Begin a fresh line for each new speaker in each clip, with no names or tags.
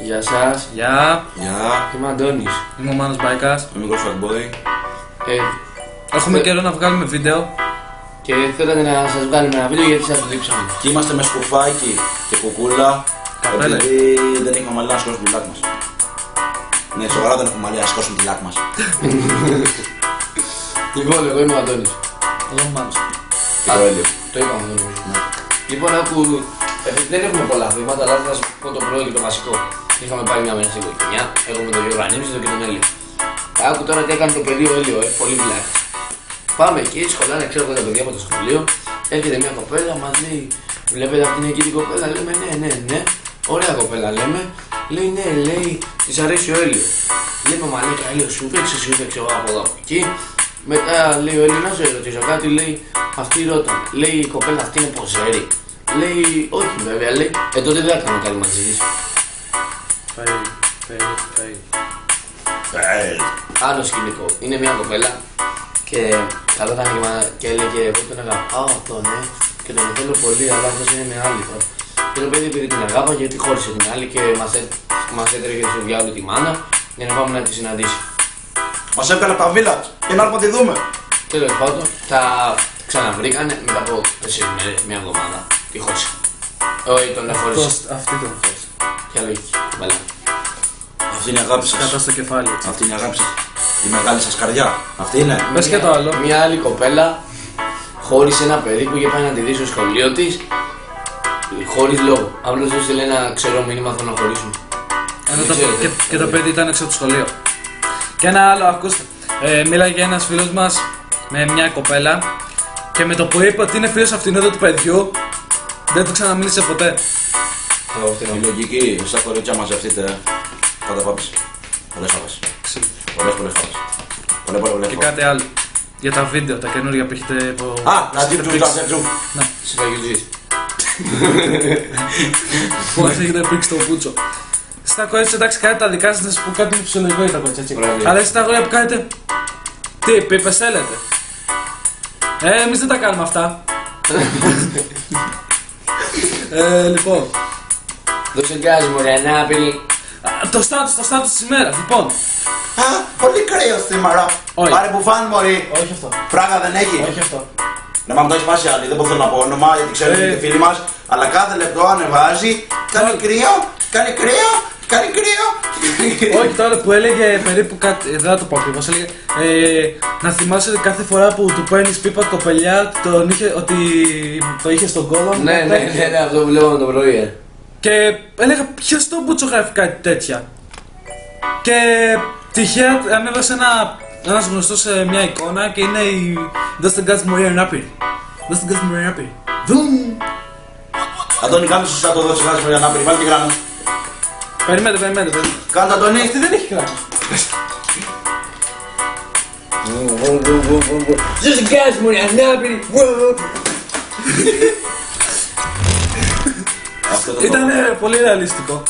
Γεια σας.
Γεια.
Είμαι ο Αντώνης.
Είμαι ο Μάνος Μπάικας.
Είμαι ο Fuckboy.
Έχουμε καιρό να βγάλουμε βίντεο.
Και θέλατε να σας βγάλουμε ένα βίντεο γιατί σας το δείξαμε.
Και είμαστε με σκουφάκι και κουκούλα.
Καπέλα.
Επειδή δεν είχαμε μαλλιά να σκόσουμε τη λάκ μας. Ναι, σοβαρά δεν έχουμε μαλλιά να σκόσουμε τη λάκ μας.
Λοιπόν, εγώ είμαι ο Αντώνης.
Εγώ είμαι ο Μάνος.
Και το Έλιο.
Το είπαμε νομίζω. Λοιπόν, δεν έχουμε πολλά βήματα, αλλά θα σας πω το πρώτο και το βασικό. Είχαμε πάει μια μέρα στην οικογένεια, εγώ με τον Γιώργο Ανήμιστο και τον Έλιο. Άκου τώρα τι έκανε το παιδί ο Έλιο, πολύ βλάχη. Πάμε εκεί, σχολάνε, ξέρω εγώ τα παιδιά από το σχολείο. Έρχεται μια κοπέλα, μας λέει: βλέπετε αυτή είναι εκεί την κοπέλα? Λέμε: ναι. Ωραία κοπέλα, λέμε. Λέει: ναι, λέει, της αρέσει ο Έλιο. Λέμε: μα λέει, Έλιο, σου φέξε εγώ από εδώ από εκεί. Μετά λέει ο Έλληνας, να σε ρωτήσω κάτι, λέει, αυτή ρώτανε. Λέει η κοπέλα αυτή είναι ποζέρι. Λέει, όχι βέβαια, λέει, τότε δεν θα κάνω καλή μαζί της. Άλλο σκηνικό, είναι μια κοπέλα και καθόταν και έλεγε, εγώ τον αγαπάω αυτό, ναι, και τον θέλω πολύ, αλλά αυτός είναι μια άλλη τώρα. Και το παιδί επειδή την αγάπα γιατί χώρισε την άλλη και μας έτρεχε στο διάολο τη μάνα για να πάμε να τη συναντήσει.
Μας έβγαλε από τα βίλα και να έρθουμε να τη δούμε.
Τέλος πάντων, τα ξαναβρήκανε μετά από 4 μέρες, μια εβδομάδα. Τι χώρισε. Όχι, τον χώρισε.
Αυτή τον χώρισε.
Ποια λογική, βάλε.
Αυτή είναι η αγάπη σας.
Κάτω στο κεφάλι. Έτσι.
Αυτή είναι η αγάπη σας. Η μεγάλη σας καρδιά. Αυτή είναι.
Πες και το άλλο.
Μια άλλη κοπέλα χώρισε ένα παιδί που είχε πάει να τη δει στο σχολείο της. Χωρίς λόγο. Απλώς του στείλε ένα ξερό μήνυμα, θέλω να χωρίσουμε.
Και το παιδί ήταν έξω από το σχολείο. Και ένα άλλο, ακούστε. Μίλαγε ένας φίλος μας με μια κοπέλα και με το που είπε ότι είναι φίλος αυτήν εδώ του παιδιού, δεν του ξαναμίλησε ποτέ.
Η λογική, εσάς κορίτσια μαζευτείτε. Πάντα πάψη. Πολλές χάβες. Πολλές χάβες. Πολλές
Και
χάβες.
κάτι άλλο. Για τα βίντεο, τα καινούργια που έχετε από...
Τα τζουμ.
Ναι.
Συμπαγιουτζής.
Πώς έχετε πρίξει το πούτσο. Στα κορίτσια, εντάξει, κάνετε τα δικά σας, να σας πω κάτι φυσιολογικό για τα κορίτσια, έτσι. Αλλά εσείς τα αγόρια που κάνετε, τι, πίπες θέλετε? Εμείς δεν τα κάνουμε αυτά. Λοιπόν,
Δώσε γκάζι μωρέ, ανάπηρη.
το στάτους της ημέρας, λοιπόν.
Πολύ κρύο σήμερα.
Όχι.
Πάρε που φάνε μωρή.
Όχι αυτό,
Φράγα δεν έχει.
όχι αυτό.
Ναι, μα μου το έχει πάσει άλλη, δεν μπορώ να πω όνομα γιατί ξέρω ότι είναι φίλοι μας. Αλλά κάθε λεπτό ανεβάζει. Κάνει κρύο, κάνει κρύο, κάνει κρύο.
Όχι τώρα που έλεγε περίπου κάτι, δεν θα το πω ακριβώς, έλεγε να θυμάσαι κάθε φορά που του παίρνεις πίπα κοπελιά ότι το είχε στον κόλλο.
Ναι, αυτό που λέγαμε το πρωί.
Και έλεγα ποιος στον Μπούτσο γράφει κάτι τέτοια. Και τυχαία ανέβασε ένας γνωστός σε μια εικόνα και είναι η Δώστε γκάζι μωρία ανάπηρη. Δώστε γκάζι μωρία ανάπηρη. Δουμ!
Αντώνη, κάνε σωστά το δώσει βάζει για να πει. Βάλει τη γράμμα.
Περιμένετε.
Κάνε Αντώνη.
Αυτή δεν έχει γράμμα.
Δώσε γκάζι μωρέ, ανάπηρη.
Ήταν πολύ ρεαλιστικό.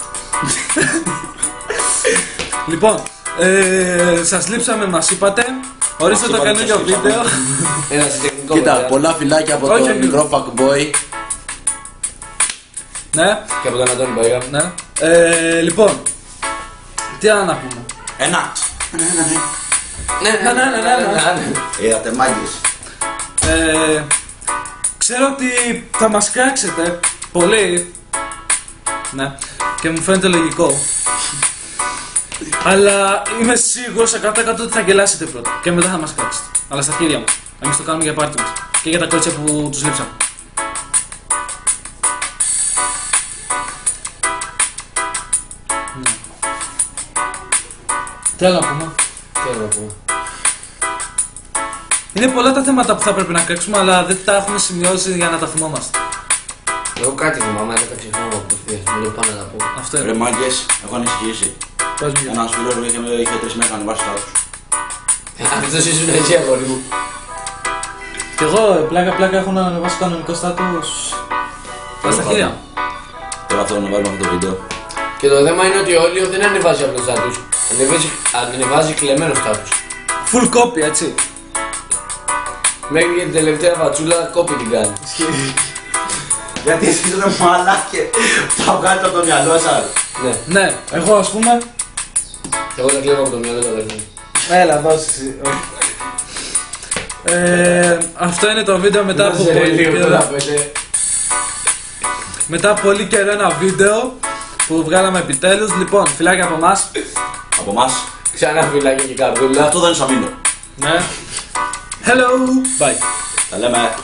Λοιπόν, σας λείψαμε, μας είπατε. Ορίστε το καινούργιο βίντεο.
Ένα τεχνικό.
Κοίτα, πολλά φιλάκια από
Όχι,
τον
όχι.
μικρό fuckboy.
Ναι,
Και από τον Αντώνη Παγιά.
ναι. Λοιπόν, τι άλλο να πούμε.
Ένα.
Ναι.
Είδατε μάγκες.
Ξέρω ότι θα μας κράξετε πολύ. Ναι, και μου φαίνεται λογικό. Αλλά είμαι σίγουρος 100% ότι θα γελάσετε πρώτα και μετά θα μας κράξετε. Αλλά στα χέρια μου. Εμείς το κάνουμε για πάρτι μας. Και για τα κορίτσια που τους λείψαμε. Ναι. Τι άλλο να πούμε.
Θέλω να πούμε.
Είναι πολλά τα θέματα που θα πρέπει να κράξουμε, αλλά δεν τα έχουμε σημειώσει για να τα θυμόμαστε.
Εγώ κάτι θυμάμαι, αλλά τα ξεχνάω απευθείας. Μου λέω πάνω να τα πω.
Αυτό είναι.
Ρε μάγκες, έχω ανησυχήσει.
Πες μου για
Ένας φίλος μου είχε 3 μέρες να ανεβάσει στάτους.
Αυτός ήσουν εσύ αγόρι μου.
Κι εγώ πλάκα έχω να ανεβάσω κανονικό στάτους. Στα χέρια μου.
Τώρα θέλω να βάλουμε αυτό το βίντεο.
Και το θέμα είναι ότι ο Όλιο δεν ανεβάζει απλό στάτους. Ανεβάζει κλεμμένο στάτους.
Full copy, έτσι.
Μέχρι και την τελευταία φατσούλα κόπη την κάνει.
Γιατί εσείς είναι μαλάκες. Τα βγάλετε από το μυαλό σας.
Ναι.
Ναι, εγώ ας πούμε.
Εγώ τα κλέβω από το μυαλό τα παιδιά.
Έλα, δώσε. Αυτό είναι το βίντεο μετά από πολύ καιρό. Μετά από πολύ καιρό ένα βίντεο που βγάλαμε επιτέλους. Λοιπόν, φιλάκια από εμάς.
Από εμάς.
Ξανά φυλάκια και καρδούλα.
Αυτό δεν είναι σαμίνο.
Ναι. Hello. Bye.
Τα λέμε.